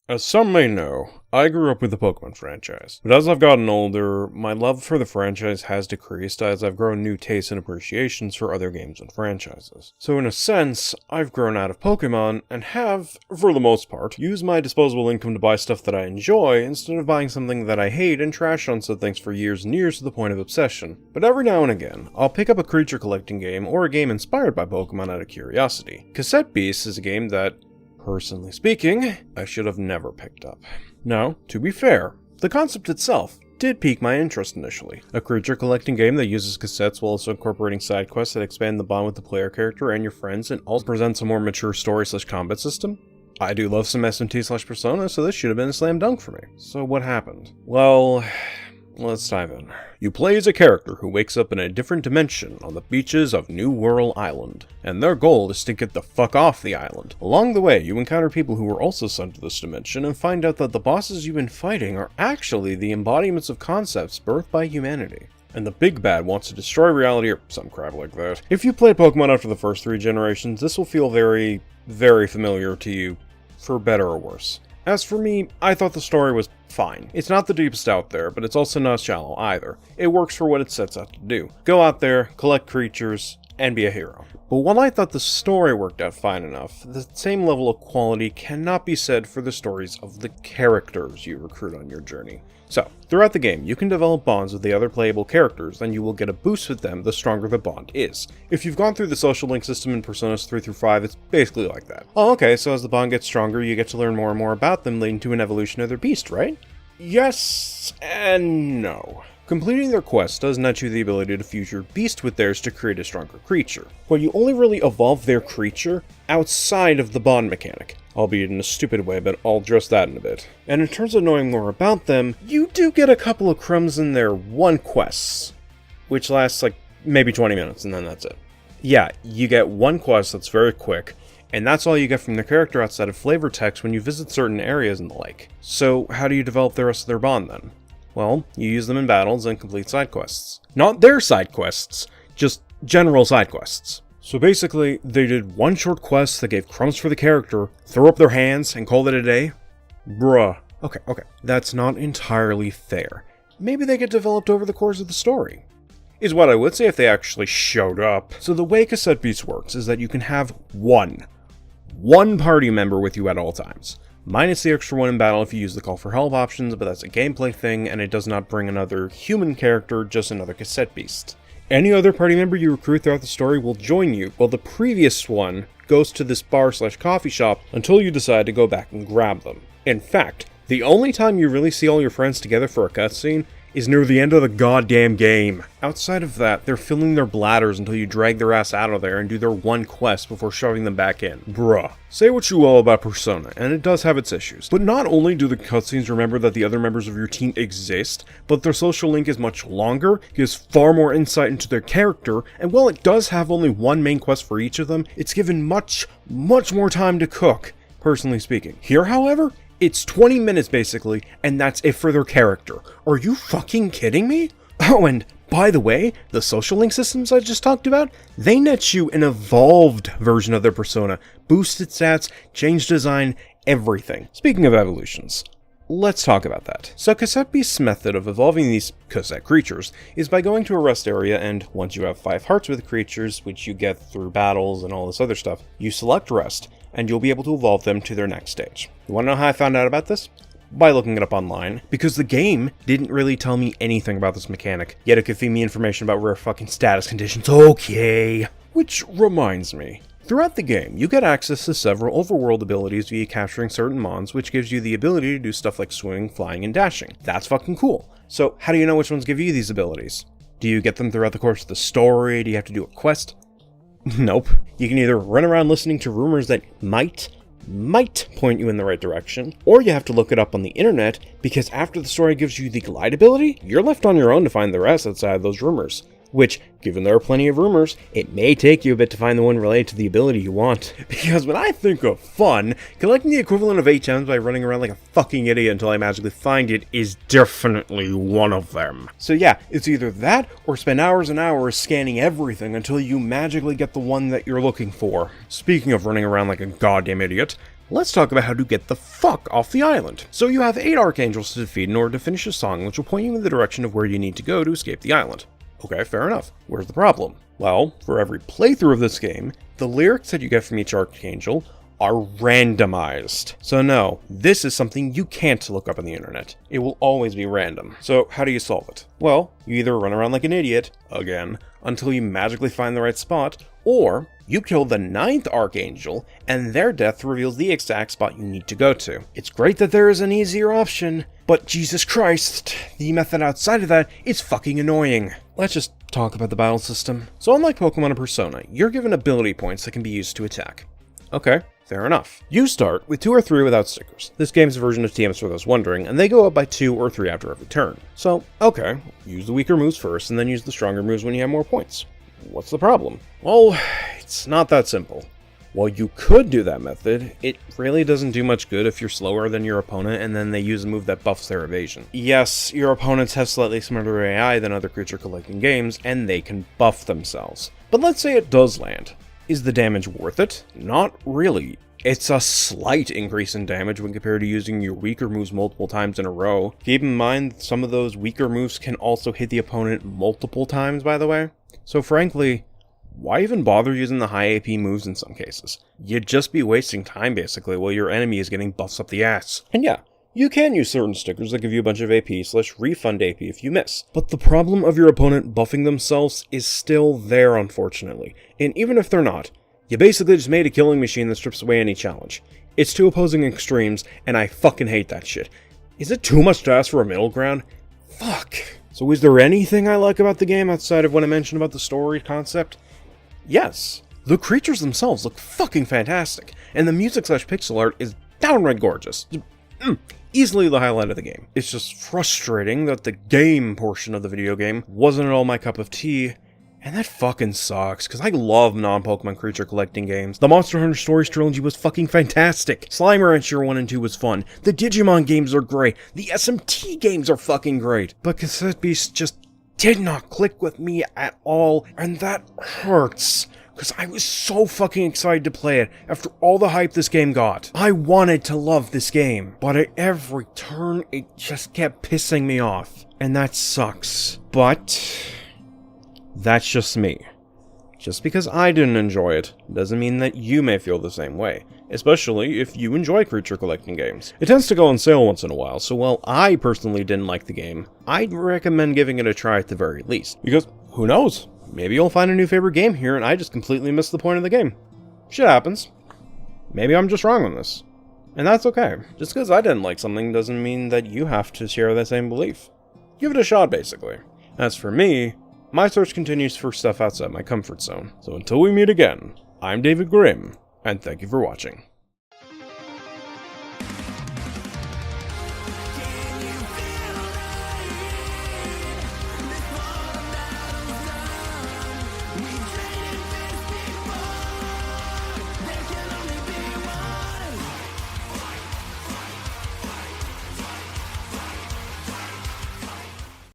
As some may know, I grew up with the Pokemon franchise, but as I've gotten older, my love for the franchise has decreased as I've grown new tastes and appreciations for other games and franchises. So in a sense, I've grown out of Pokemon and have, for the most part, used my disposable income to buy stuff that I enjoy instead of buying something that I hate and trash on said things for years and years to the point of obsession. But every now and again, I'll pick up a creature collecting game or a game inspired by Pokemon out of curiosity. Cassette Beasts is a game that, personally speaking, I should have never picked up. Now, to be fair, the concept itself did pique my interest initially. A creature collecting game that uses cassettes while also incorporating side quests that expand the bond with the player character and your friends and also presents a more mature story/combat system? I do love some SMT/Persona, so this should have been a slam dunk for me. So what happened? Well, let's dive in. You play as a character who wakes up in a different dimension on the beaches of New World Island, and their goal is to get the fuck off the island. Along the way, you encounter people who were also sent to this dimension and find out that the bosses you've been fighting are actually the embodiments of concepts birthed by humanity. And the big bad wants to destroy reality or some crap like that. If you played Pokemon after the first 3 generations, this will feel very, very familiar to you, for better or worse. As for me, I thought the story was fine. It's not the deepest out there, but it's also not shallow either. It works for what it sets out to do. Go out there, collect creatures, and be a hero. But while I thought the story worked out fine enough, the same level of quality cannot be said for the stories of the characters you recruit on your journey. So, throughout the game, you can develop bonds with the other playable characters, and you will get a boost with them the stronger the bond is. If you've gone through the social link system in Personas 3 through 5, it's basically like that. Oh, okay, so as the bond gets stronger, you get to learn more and more about them, leading to an evolution of their beast, right? Yes and no. Completing their quest does net you the ability to fuse your beast with theirs to create a stronger creature, but you only really evolve their creature outside of the bond mechanic, albeit in a stupid way, but I'll address that in a bit. And in terms of knowing more about them, you do get a couple of crumbs in their one quests, which lasts like maybe 20 minutes and then that's it. Yeah, you get one quest that's very quick, and that's all you get from their character outside of flavor text when you visit certain areas and the like. So how do you develop the rest of their bond then? Well, you use them in battles and complete side quests. Not their side quests, just general side quests. So basically, they did one short quest that gave crumbs for the character, throw up their hands, and called it a day? Bruh. Okay, that's not entirely fair. Maybe they get developed over the course of the story, is what I would say if they actually showed up. So the way Cassette Beasts works is that you can have one party member with you at all times. Minus the extra one in battle if you use the call for help options, but that's a gameplay thing, and it does not bring another human character, just another Cassette Beast. Any other party member you recruit throughout the story will join you, while the previous one goes to this bar/coffee shop until you decide to go back and grab them. In fact, the only time you really see all your friends together for a cutscene is near the end of the goddamn game. Outside of that, they're filling their bladders until you drag their ass out of there and do their one quest before shoving them back in. Bruh. Say what you will about Persona, and it does have its issues. But not only do the cutscenes remember that the other members of your team exist, but their social link is much longer, gives far more insight into their character, and while it does have only one main quest for each of them, it's given much more time to cook, personally speaking. Here, however, it's 20 minutes basically, and that's it for their character. Are you fucking kidding me? Oh, and by the way, the social link systems I just talked about, they net you an evolved version of their persona. Boosted stats, changed design, everything. Speaking of evolutions, let's talk about that. So Cassette Beast's method of evolving these cassette creatures is by going to a rest area, and once you have 5 hearts with creatures, which you get through battles and all this other stuff, you select rest, and you'll be able to evolve them to their next stage. You wanna know how I found out about this? By looking it up online, because the game didn't really tell me anything about this mechanic, yet it could feed me information about rare fucking status conditions. Okay. Which reminds me, throughout the game, you get access to several overworld abilities via capturing certain mons, which gives you the ability to do stuff like swimming, flying, and dashing. That's fucking cool. So how do you know which ones give you these abilities? Do you get them throughout the course of the story? Do you have to do a quest? Nope. You can either run around listening to rumors that might point you in the right direction, or you have to look it up on the internet, because after the story gives you the glide ability, you're left on your own to find the rest outside of those rumors. Which, given there are plenty of rumors, it may take you a bit to find the one related to the ability you want. Because when I think of fun, collecting the equivalent of HMs by running around like a fucking idiot until I magically find it is definitely one of them. So yeah, it's either that, or spend hours and hours scanning everything until you magically get the one that you're looking for. Speaking of running around like a goddamn idiot, let's talk about how to get the fuck off the island. So you have 8 archangels to defeat in order to finish a song which will point you in the direction of where you need to go to escape the island. Okay, fair enough. Where's the problem? Well, for every playthrough of this game, the lyrics that you get from each archangel are randomized. So no, this is something you can't look up on the internet. It will always be random. So how do you solve it? Well, you either run around like an idiot, again, until you magically find the right spot, or you kill the 9th archangel, and their death reveals the exact spot you need to go to. It's great that there is an easier option, but Jesus Christ, the method outside of that is fucking annoying. Let's just talk about the battle system. So unlike Pokemon and Persona, you're given ability points that can be used to attack. Okay, fair enough. You start with 2 or 3 without stickers. This game's a version of TMs for those wondering, and they go up by 2 or 3 after every turn. So, okay, use the weaker moves first, and then use the stronger moves when you have more points. What's the problem? Well, it's not that simple. While you could do that method, it really doesn't do much good if you're slower than your opponent and then they use a move that buffs their evasion. Yes, your opponents have slightly smarter AI than other creature collecting games, and they can buff themselves. But let's say it does land. Is the damage worth it? Not really. It's a slight increase in damage when compared to using your weaker moves multiple times in a row. Keep in mind, some of those weaker moves can also hit the opponent multiple times, by the way. So frankly, why even bother using the high AP moves in some cases? You'd just be wasting time basically while your enemy is getting buffs up the ass. And yeah, you can use certain stickers that give you a bunch of AP/refund AP if you miss. But the problem of your opponent buffing themselves is still there, unfortunately. And even if they're not, you basically just made a killing machine that strips away any challenge. It's 2 opposing extremes, and I fucking hate that shit. Is it too much to ask for a middle ground? Fuck. So is there anything I like about the game outside of what I mentioned about the story concept? Yes. The creatures themselves look fucking fantastic, and the music/pixel art is downright gorgeous. Easily the highlight of the game. It's just frustrating that the game portion of the video game wasn't at all my cup of tea, and that fucking sucks, because I love non-Pokemon creature collecting games. The Monster Hunter Stories trilogy was fucking fantastic. Slime Rancher 1 and 2 was fun. The Digimon games are great. The SMT games are fucking great. But Cassette Beasts just did not click with me at all, and that hurts. Because I was so fucking excited to play it after all the hype this game got. I wanted to love this game, but at every turn, it just kept pissing me off. And that sucks. But that's just me. Just because I didn't enjoy it doesn't mean that you may feel the same way, especially if you enjoy creature collecting games. It tends to go on sale once in a while, so while I personally didn't like the game, I'd recommend giving it a try at the very least. Because, who knows? Maybe you'll find a new favorite game here and I just completely missed the point of the game. Shit happens. Maybe I'm just wrong on this. And that's okay. Just because I didn't like something doesn't mean that you have to share the same belief. Give it a shot, basically. As for me, my search continues for stuff outside my comfort zone. So until we meet again, I'm David Grimm, and thank you for watching.